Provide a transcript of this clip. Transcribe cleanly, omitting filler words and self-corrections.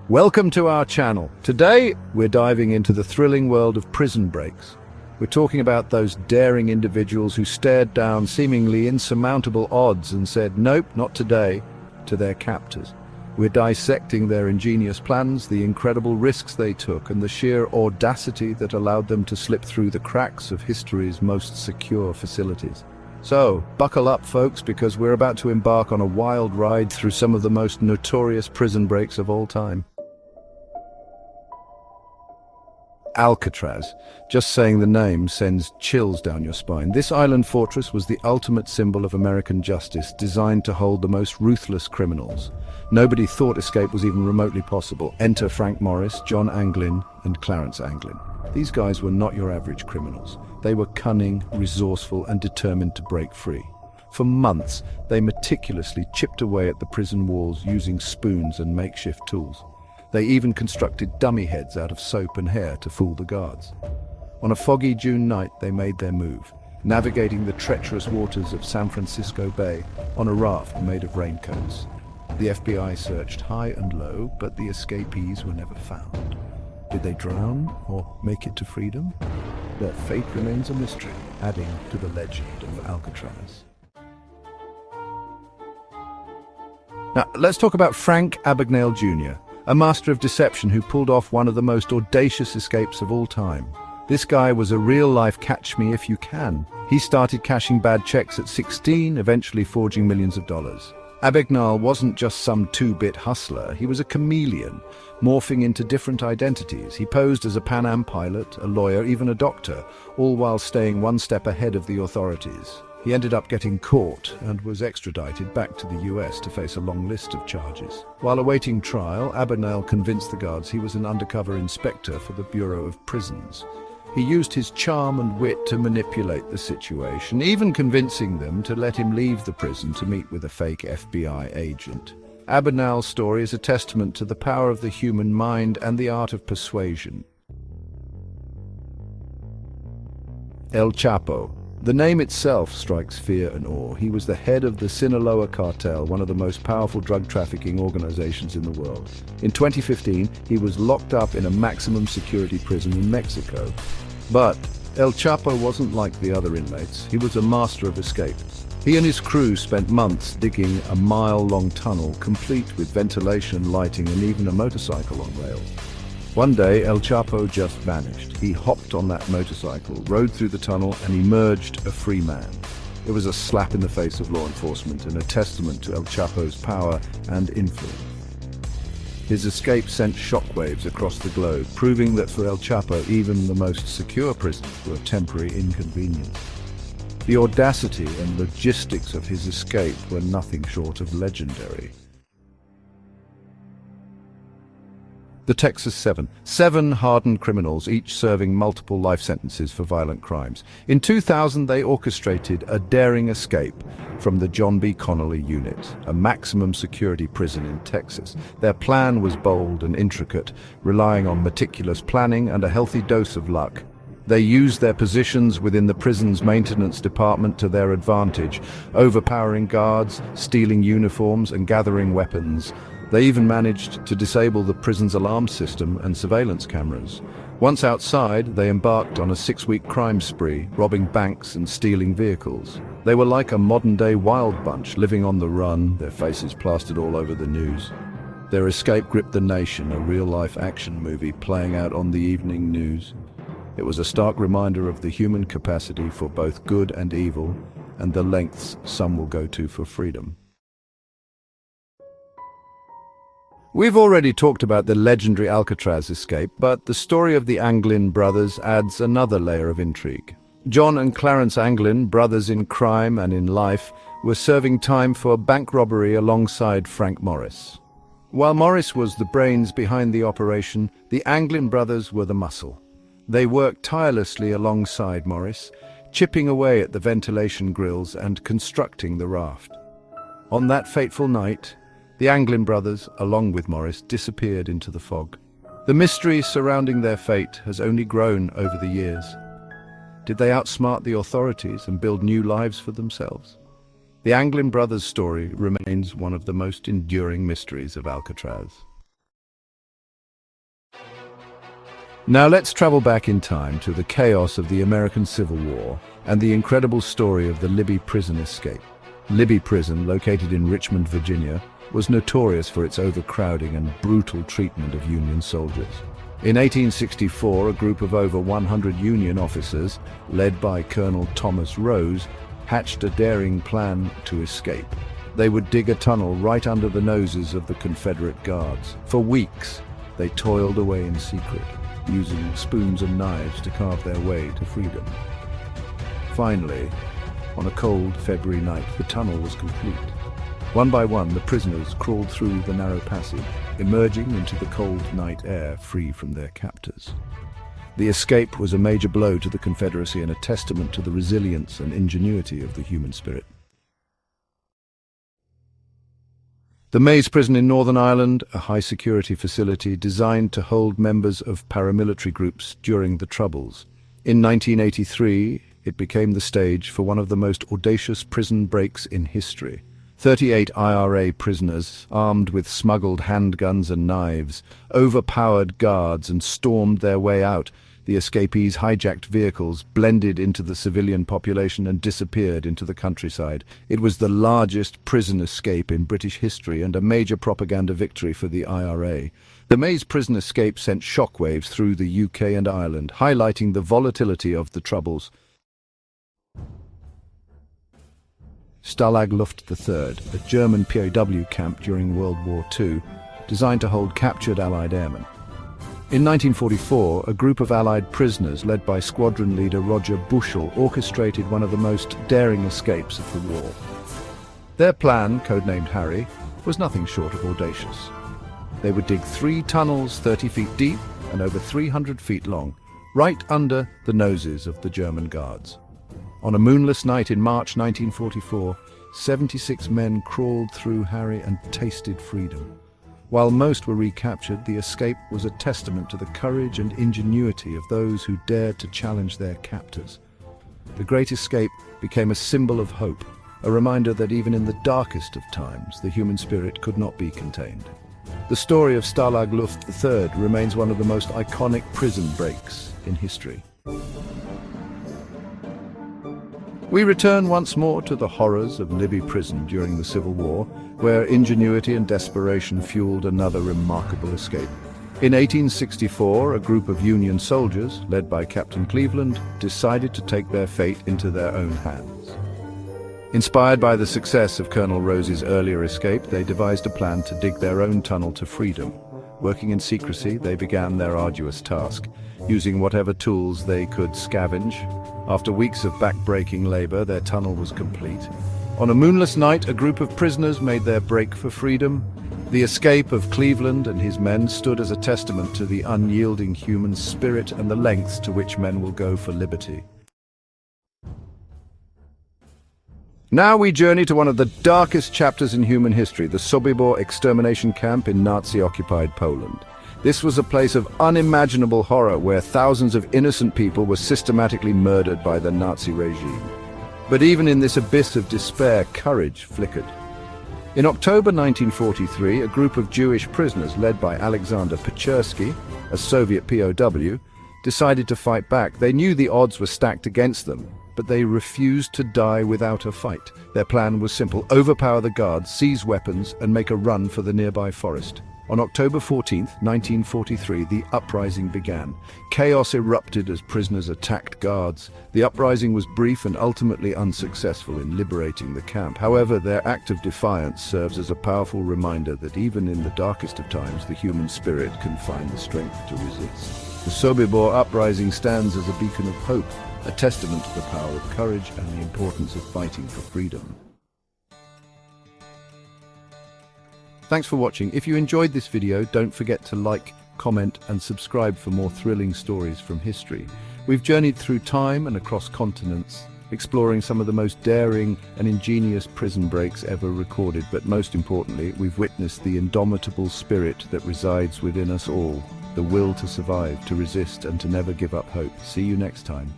Welcome to our channel. Today, we're diving into the thrilling world of prison breaks. We're talking about those daring individuals who stared down seemingly insurmountable odds and said, "Nope, not today," to their captors. We're dissecting their ingenious plans, the incredible risks they took, and the sheer audacity that allowed them to slip through the cracks of history's most secure facilities. So, buckle up, folks, because we're about to embark on a wild ride through some of the most notorious prison breaks of all time. Alcatraz. Just saying the name sends chills down your spine. This island fortress was the ultimate symbol of American justice, designed to hold the most ruthless criminals. Nobody thought escape was even remotely possible. Enter Frank Morris, John Anglin, and Clarence Anglin. These guys were not your average criminals. They were cunning, resourceful, and determined to break free. For months, they meticulously chipped away at the prison walls using spoons and makeshift tools. They even constructed dummy heads out of soap and hair to fool the guards. On a foggy June night, they made their move, navigating the treacherous waters of San Francisco Bay on a raft made of raincoats. The FBI searched high and low, but the escapees were never found. Did they drown or make it to freedom? Their fate remains a mystery, adding to the legend of Alcatraz. Now, let's talk about Frank Abagnale Jr., a master of deception who pulled off one of the most audacious escapes of all time. This guy was a real-life catch-me-if-you-can. He started cashing bad checks at 16, eventually forging millions of dollars. Abagnale wasn't just some two-bit hustler, he was a chameleon, morphing into different identities. He posed as a Pan Am pilot, a lawyer, even a doctor, all while staying one step ahead of the authorities. He ended up getting caught and was extradited back to the US to face a long list of charges. While awaiting trial, Abagnale convinced the guards he was an undercover inspector for the Bureau of Prisons. He used his charm and wit to manipulate the situation, even convincing them to let him leave the prison to meet with a fake FBI agent. Abagnale's story is a testament to the power of the human mind and the art of persuasion. El Chapo. The name itself strikes fear and awe. He was the head of the Sinaloa cartel, one of the most powerful drug trafficking organizations in the world. In 2015, he was locked up in a maximum security prison in Mexico. But El Chapo wasn't like the other inmates. He was a master of escape. He and his crew spent months digging a mile-long tunnel, complete with ventilation, lighting, and even a motorcycle on rails. One day, El Chapo just vanished. He hopped on that motorcycle, rode through the tunnel, and emerged a free man. It was a slap in the face of law enforcement and a testament to El Chapo's power and influence. His escape sent shockwaves across the globe, proving that for El Chapo, even the most secure prisons were a temporary inconvenience. The audacity and logistics of his escape were nothing short of legendary. The Texas Seven. 7 hardened criminals, each serving multiple life sentences for violent crimes. In 2000, they orchestrated a daring escape from the John B. Connolly Unit, a maximum security prison in Texas. Their plan was bold and intricate, relying on meticulous planning and a healthy dose of luck. They used their positions within the prison's maintenance department to their advantage, overpowering guards, stealing uniforms, and gathering weapons. They even managed to disable the prison's alarm system and surveillance cameras. Once outside, they embarked on a 6-week crime spree, robbing banks and stealing vehicles. They were like a modern-day wild bunch, living on the run, their faces plastered all over the news. Their escape gripped the nation, a real-life action movie playing out on the evening news. It was a stark reminder of the human capacity for both good and evil, and the lengths some will go to for freedom. We've already talked about the legendary Alcatraz escape, but the story of the Anglin brothers adds another layer of intrigue. John and Clarence Anglin, brothers in crime and in life, were serving time for bank robbery alongside Frank Morris. While Morris was the brains behind the operation, the Anglin brothers were the muscle. They worked tirelessly alongside Morris, chipping away at the ventilation grills and constructing the raft. On that fateful night, the Anglin brothers, along with Morris, disappeared into the fog. The mystery surrounding their fate has only grown over the years. Did they outsmart the authorities and build new lives for themselves? The Anglin brothers' story remains one of the most enduring mysteries of Alcatraz. Now let's travel back in time to the chaos of the American Civil War and the incredible story of the Libby prison escape. Libby Prison, located in Richmond, Virginia, was notorious for its overcrowding and brutal treatment of Union soldiers. In 1864, a group of over 100 Union officers, led by Colonel Thomas Rose, hatched a daring plan to escape. They would dig a tunnel right under the noses of the Confederate guards. For weeks, they toiled away in secret, using spoons and knives to carve their way to freedom. Finally, on a cold February night, the tunnel was complete. One by one, the prisoners crawled through the narrow passage, emerging into the cold night air free from their captors. The escape was a major blow to the Confederacy and a testament to the resilience and ingenuity of the human spirit. The Maze Prison in Northern Ireland, a high-security facility designed to hold members of paramilitary groups during the Troubles. In 1983, it became the stage for one of the most audacious prison breaks in history. 38 IRA prisoners, armed with smuggled handguns and knives, overpowered guards and stormed their way out. The escapees hijacked vehicles, blended into the civilian population and disappeared into the countryside. It was the largest prison escape in British history and a major propaganda victory for the IRA. The Maze prison escape sent shockwaves through the UK and Ireland, highlighting the volatility of the Troubles. Stalag Luft III, a German POW camp during World War II, designed to hold captured Allied airmen. In 1944, a group of Allied prisoners led by squadron leader Roger Bushell orchestrated one of the most daring escapes of the war. Their plan, codenamed Harry, was nothing short of audacious. They would dig 3 tunnels 30 feet deep and over 300 feet long, right under the noses of the German guards. On a moonless night in March 1944, 76 men crawled through Harry and tasted freedom. While most were recaptured, the escape was a testament to the courage and ingenuity of those who dared to challenge their captors. The Great Escape became a symbol of hope, a reminder that even in the darkest of times, the human spirit could not be contained. The story of Stalag Luft III remains one of the most iconic prison breaks in history. We return once more to the horrors of Libby Prison during the Civil War, where ingenuity and desperation fueled another remarkable escape. In 1864, a group of Union soldiers, led by Captain Cleveland, decided to take their fate into their own hands. Inspired by the success of Colonel Rose's earlier escape, they devised a plan to dig their own tunnel to freedom. Working in secrecy, they began their arduous task, using whatever tools they could scavenge. After weeks of back-breaking labor, their tunnel was complete. On a moonless night, a group of prisoners made their break for freedom. The escape of Cleveland and his men stood as a testament to the unyielding human spirit and the lengths to which men will go for liberty. Now we journey to one of the darkest chapters in human history, the Sobibor extermination camp in Nazi-occupied Poland. This was a place of unimaginable horror where thousands of innocent people were systematically murdered by the Nazi regime. But even in this abyss of despair, courage flickered. In October 1943, a group of Jewish prisoners led by Alexander Pechersky, a Soviet POW, decided to fight back. They knew the odds were stacked against them, but they refused to die without a fight. Their plan was simple: overpower the guards, seize weapons, and make a run for the nearby forest. On October 14, 1943, the uprising began. Chaos erupted as prisoners attacked guards. The uprising was brief and ultimately unsuccessful in liberating the camp. However, their act of defiance serves as a powerful reminder that even in the darkest of times, the human spirit can find the strength to resist. The Sobibor uprising stands as a beacon of hope, a testament to the power of courage and the importance of fighting for freedom. Thanks for watching. If you enjoyed this video, don't forget to like, comment, and subscribe for more thrilling stories from history. We've journeyed through time and across continents, exploring some of the most daring and ingenious prison breaks ever recorded, but most importantly, we've witnessed the indomitable spirit that resides within us all, the will to survive, to resist, and to never give up hope. See you next time.